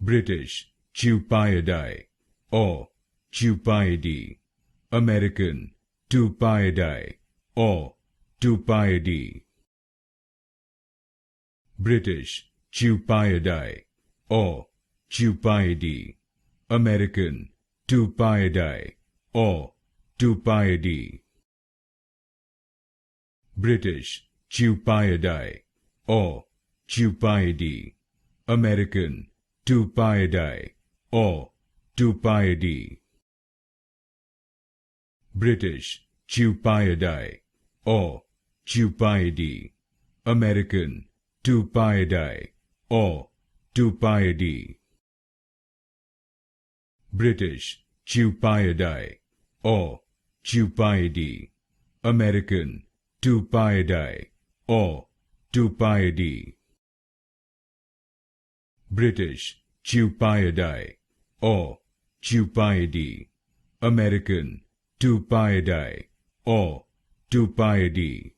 British Tupaiidae or Tupaiidae. American Tupaiidae or Tupaiidae. British Tupaiidae or Tupaiidae. American Tupaiidae or Tupaiidae. British Tupaiidae or Tupaiidae. American Tupaiidae or Tupaiidae. British Tupaiidae or Tupaiidae. American Tupaiidae or Tupaiidae. British Tupaiidae or Tupaiidae. American Tupaiidae or Tupaiidae. British Tupaiidae or Tupaiidae. American Tupaiidae or Tupaiidae.